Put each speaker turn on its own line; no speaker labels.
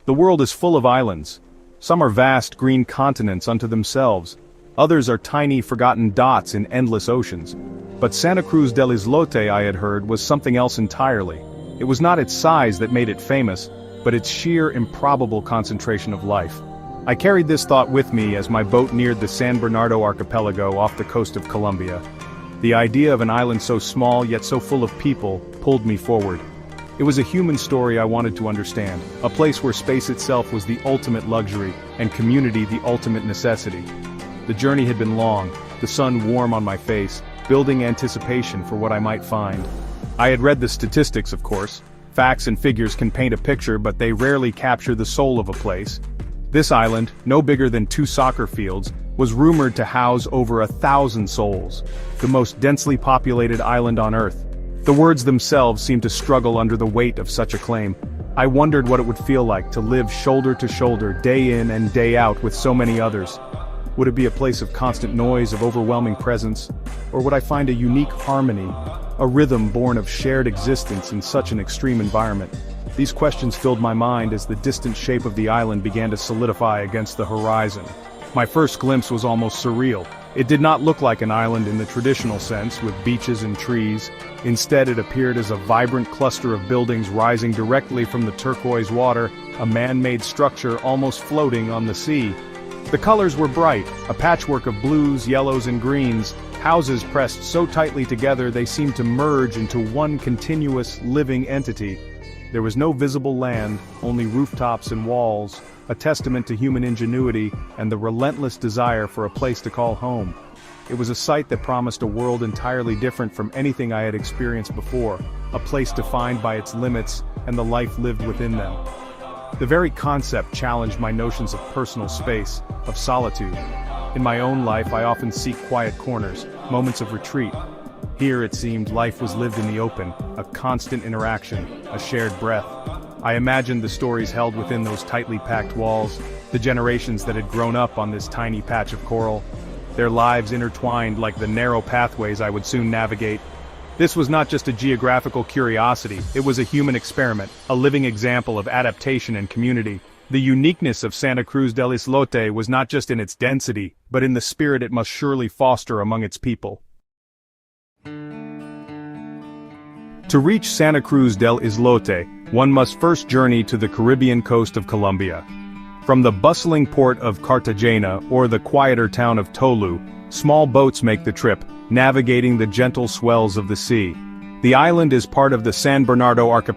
The world is full of islands. Some are vast green continents unto themselves. Others are tiny forgotten dots in endless oceans. But Santa Cruz del Islote, I had heard, was something else entirely. It was not its size that made it famous, but its sheer improbable concentration of life. I carried this thought with me as my boat neared the San Bernardo archipelago off the coast of Colombia. The idea of an island so small yet so full of people pulled me forward. It was a human story I wanted to understand, a place where space itself was the ultimate luxury, and community the ultimate necessity. The journey had been long, the sun warm on my face, building anticipation for what I might find. I had read the statistics, of course. Facts and figures can paint a picture, but they rarely capture the soul of a place. This island, no bigger than 2 soccer fields, was rumored to house over 1,000 souls, the most densely populated island on Earth. The words themselves seemed to struggle under the weight of such a claim. I wondered what it would feel like to live shoulder to shoulder, day in and day out with so many others. Would it be a place of constant noise, of overwhelming presence? Or would I find a unique harmony, a rhythm born of shared existence in such an extreme environment? These questions filled my mind as the distant shape of the island began to solidify against the horizon. My first glimpse was almost surreal. It did not look like an island in the traditional sense, with beaches and trees. Instead, it appeared as a vibrant cluster of buildings rising directly from the turquoise water, a man-made structure almost floating on the sea. The colors were bright, a patchwork of blues, yellows and greens, houses pressed so tightly together they seemed to merge into one continuous, living entity. There was no visible land, only rooftops and walls, a testament to human ingenuity and the relentless desire for a place to call home. It was a sight that promised a world entirely different from anything I had experienced before, a place defined by its limits and the life lived within them. The very concept challenged my notions of personal space, of solitude. In my own life, I often seek quiet corners, moments of retreat. Here, it seemed, life was lived in the open, a constant interaction, a shared breath. I imagined the stories held within those tightly packed walls, the generations that had grown up on this tiny patch of coral, their lives intertwined like the narrow pathways I would soon navigate. This was not just a geographical curiosity, it was a human experiment, a living example of adaptation and community. The uniqueness of Santa Cruz del Islote was not just in its density, but in the spirit it must surely foster among its people. To reach Santa Cruz del Islote, one must first journey to the Caribbean coast of Colombia. From the bustling port of Cartagena or the quieter town of Tolu, small boats make the trip, navigating the gentle swells of the sea. The island is part of the San Bernardo archipelago.